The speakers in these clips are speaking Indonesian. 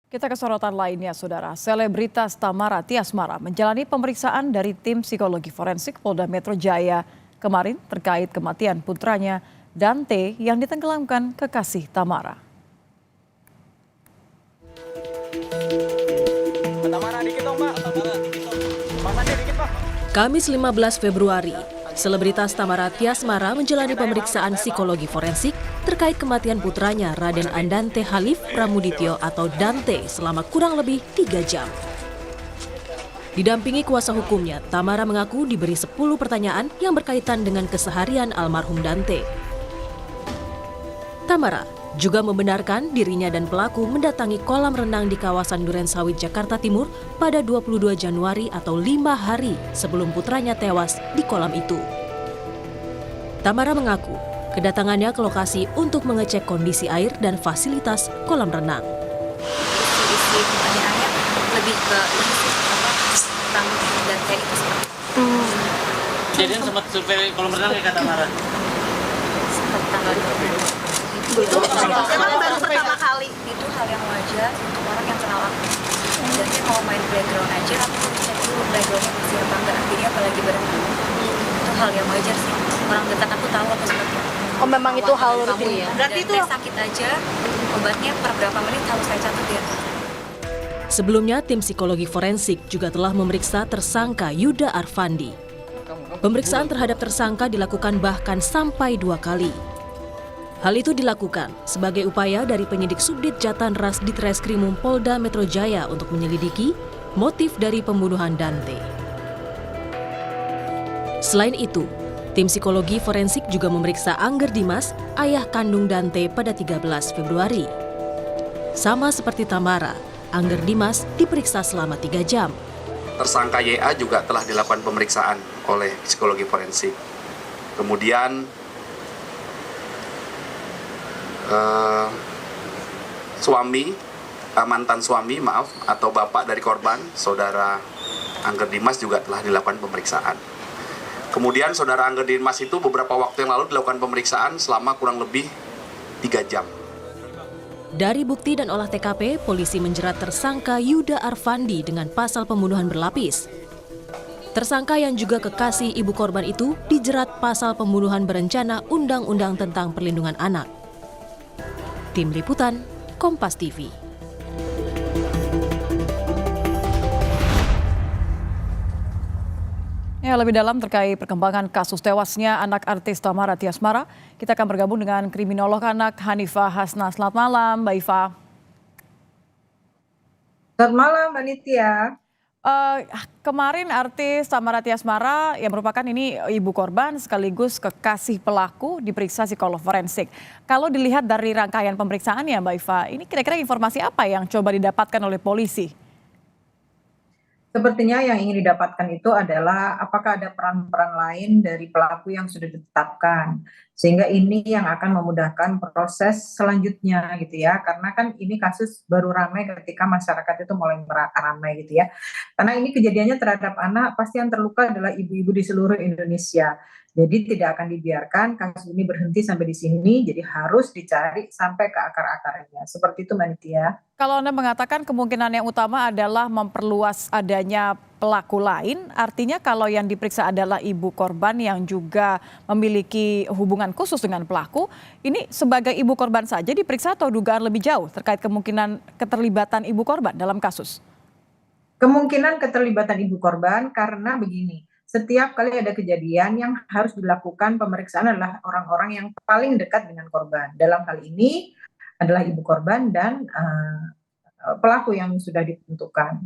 Kita ke sorotan lainnya, Saudara. Selebritas Tamara Tiasmara menjalani pemeriksaan dari tim psikologi forensik Polda Metro Jaya kemarin terkait kematian putranya Dante yang ditenggelamkan kekasih Tamara. Kamis 15 Februari, selebritas Tamara Tiasmara menjalani pemeriksaan psikologi forensik terkait kematian putranya Raden Andante Halif Pramudityo atau Dante selama kurang lebih 3 jam. Didampingi kuasa hukumnya, Tamara mengaku diberi 10 pertanyaan yang berkaitan dengan keseharian almarhum Dante. Tamara juga membenarkan dirinya dan pelaku mendatangi kolam renang di kawasan Durensawit, Jakarta Timur pada 22 Januari atau 5 hari sebelum putranya tewas di kolam itu. Tamara mengaku kedatangannya ke lokasi untuk mengecek kondisi air dan fasilitas kolam renang. Isi pertanyaannya lebih ke tentang Dante itu seperti Kejadian sempat survei kolam renang kayak kata Tamara. tanggal 20. Itu emang baru pertama kali. Itu hal yang wajar untuk orang yang kenal aku. Dan dia mau main playground aja, aku tuh cek dulu playgroundnya bersih apa enggak. Akhirnya apalagi berenang. Itu hal yang wajar sih. Orang dekat aku tahu apa seperti itu. Oh, memang itu hal rutin ya? Berarti itu sakit aja, obatnya per berapa menit harus saya catat ya. Sebelumnya, tim psikologi forensik juga telah memeriksa tersangka Yuda Arfandi. Pemeriksaan terhadap tersangka dilakukan bahkan sampai 2 kali. Hal itu dilakukan sebagai upaya dari penyidik Subdit Jatanras Ditreskrimum Polda Metro Jaya untuk menyelidiki motif dari pembunuhan Dante. Selain itu, tim psikologi forensik juga memeriksa Angger Dimas, ayah kandung Dante pada 13 Februari. Sama seperti Tamara, Angger Dimas diperiksa selama 3 jam. Tersangka YA juga telah dilakukan pemeriksaan oleh psikologi forensik. Kemudian mantan suami atau bapak dari korban, saudara Angger Dimas juga telah dilakukan pemeriksaan. Kemudian saudara Angger Dimas itu beberapa waktu yang lalu dilakukan pemeriksaan selama kurang lebih 3 jam. Dari bukti dan olah TKP, polisi menjerat tersangka Yuda Arfandi dengan pasal pembunuhan berlapis. Tersangka yang juga kekasih ibu korban itu dijerat pasal pembunuhan berencana Undang-Undang tentang Perlindungan Anak. Tim Liputan, Kompas TV. Ya, lebih dalam terkait perkembangan kasus tewasnya anak artis Tamara Tiasmara, kita akan bergabung dengan kriminolog anak Hanifah Hasna. Selamat malam, Mbak Iva. Selamat malam, Mbak Nitya. Kemarin artis Tamara Tiasmara yang merupakan ini ibu korban sekaligus kekasih pelaku diperiksa psikolog forensik. Kalau dilihat dari rangkaian pemeriksaannya, Mbak Iva, ini kira-kira informasi apa yang coba didapatkan oleh polisi? Sepertinya yang ingin didapatkan itu adalah apakah ada peran-peran lain dari pelaku yang sudah ditetapkan. Sehingga ini yang akan memudahkan proses selanjutnya gitu ya. Karena kan ini kasus baru ramai ketika masyarakat itu mulai ramai gitu ya. Karena ini kejadiannya terhadap anak, pasti yang terluka adalah ibu-ibu di seluruh Indonesia. Jadi tidak akan dibiarkan kasus ini berhenti sampai di sini, jadi harus dicari sampai ke akar-akarnya. Seperti itu, Mbak Nitya. Kalau Anda mengatakan kemungkinan yang utama adalah memperluas adanya pelaku lain, artinya kalau yang diperiksa adalah ibu korban yang juga memiliki hubungan khusus dengan pelaku, ini sebagai ibu korban saja diperiksa atau dugaan lebih jauh terkait kemungkinan keterlibatan ibu korban dalam kasus? Kemungkinan keterlibatan ibu korban karena begini, setiap kali ada kejadian yang harus dilakukan pemeriksaan adalah orang-orang yang paling dekat dengan korban. Dalam hal ini adalah ibu korban dan pelaku yang sudah ditentukan.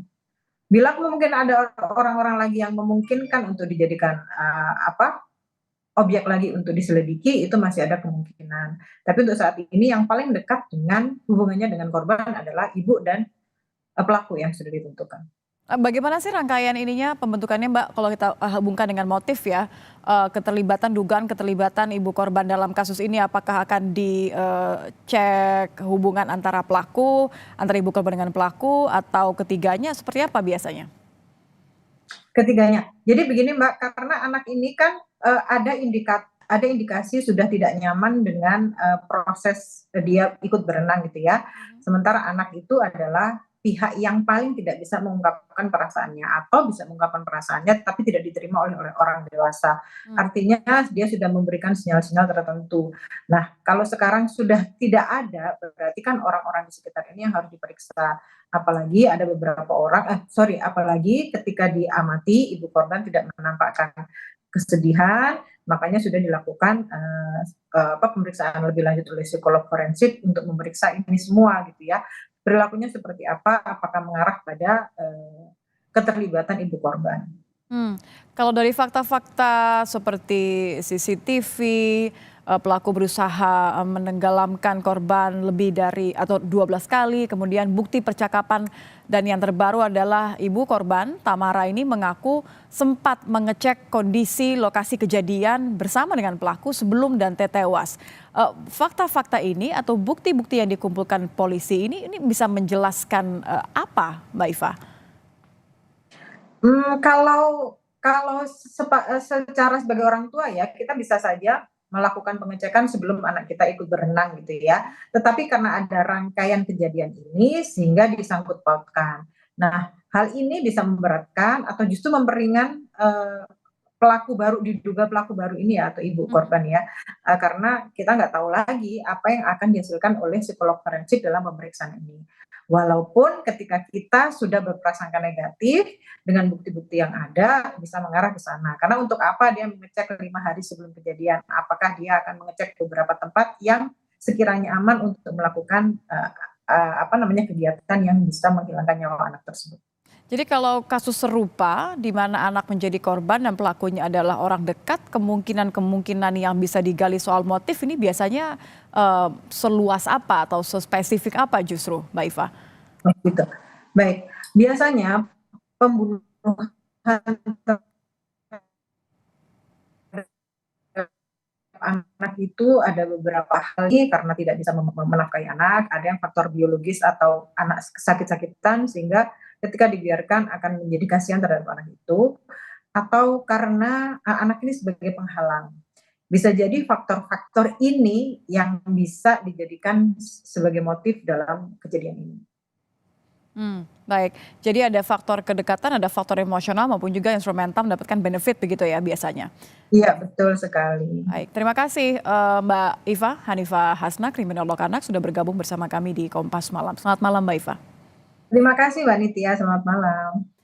Bila mungkin ada orang-orang lagi yang memungkinkan untuk dijadikan objek lagi untuk diselidiki, itu masih ada kemungkinan. Tapi untuk saat ini yang paling dekat dengan hubungannya dengan korban adalah ibu dan pelaku yang sudah ditentukan. Bagaimana sih rangkaian ininya pembentukannya, Mbak, kalau kita hubungkan dengan motif ya, dugaan keterlibatan ibu korban dalam kasus ini, apakah akan dicek hubungan antara ibu korban dengan pelaku, atau ketiganya, seperti apa biasanya? Ketiganya. Jadi begini, Mbak, karena anak ini kan ada indikasi sudah tidak nyaman dengan proses dia ikut berenang gitu ya. Sementara anak itu adalah pihak yang paling tidak bisa mengungkapkan perasaannya atau bisa mengungkapkan perasaannya tapi tidak diterima oleh orang dewasa. Artinya dia sudah memberikan sinyal-sinyal tertentu. Nah, kalau sekarang sudah tidak ada, berarti kan orang-orang di sekitar ini yang harus diperiksa. Apalagi ada beberapa orang, apalagi ketika diamati ibu korban tidak menampakkan kesedihan, makanya sudah dilakukan pemeriksaan lebih lanjut oleh psikolog forensik untuk memeriksa ini semua gitu ya. Perilakunya seperti apa, apakah mengarah pada keterlibatan ibu korban. Kalau dari fakta-fakta seperti CCTV, pelaku berusaha menenggelamkan korban lebih dari atau 12 kali, kemudian bukti percakapan dan yang terbaru adalah ibu korban, Tamara ini mengaku sempat mengecek kondisi lokasi kejadian bersama dengan pelaku sebelum dan tewas. Fakta-fakta ini atau bukti-bukti yang dikumpulkan polisi ini bisa menjelaskan apa, Mbak Iva? Kalau secara sebagai orang tua ya, kita bisa saja melakukan pengecekan sebelum anak kita ikut berenang gitu ya. Tetapi karena ada rangkaian kejadian ini sehingga disangkut pautkan. Nah, hal ini bisa memberatkan atau justru memperingan diduga pelaku baru ini ya, atau ibu korban ya. Karena kita nggak tahu lagi apa yang akan dihasilkan oleh psikolog forensik dalam pemeriksaan ini. Walaupun ketika kita sudah berprasangka negatif dengan bukti-bukti yang ada bisa mengarah ke sana. Karena untuk apa dia mengecek 5 hari sebelum kejadian? Apakah dia akan mengecek beberapa tempat yang sekiranya aman untuk melakukan kegiatan yang bisa menghilangkan nyawa anak tersebut? Jadi kalau kasus serupa di mana anak menjadi korban dan pelakunya adalah orang dekat, kemungkinan yang bisa digali soal motif ini biasanya seluas apa atau sespesifik apa justru, Mbak Iva? Gitu. Baik, biasanya pembunuhan anak itu ada beberapa hal karena tidak bisa menafkahi anak, ada yang faktor biologis atau anak sakit-sakitan sehingga ketika dibiarkan akan menjadi kasihan terhadap anak itu, atau karena anak ini sebagai penghalang. Bisa jadi faktor-faktor ini yang bisa dijadikan sebagai motif dalam kejadian ini. Baik, jadi ada faktor kedekatan, ada faktor emosional maupun juga instrumental mendapatkan benefit begitu ya biasanya. Iya, betul sekali. Baik, terima kasih Mbak Iva Hanifah Hasna, kriminolog anak sudah bergabung bersama kami di Kompas Malam. Selamat malam Mbak Iva. Terima kasih Mbak Nitya, selamat malam.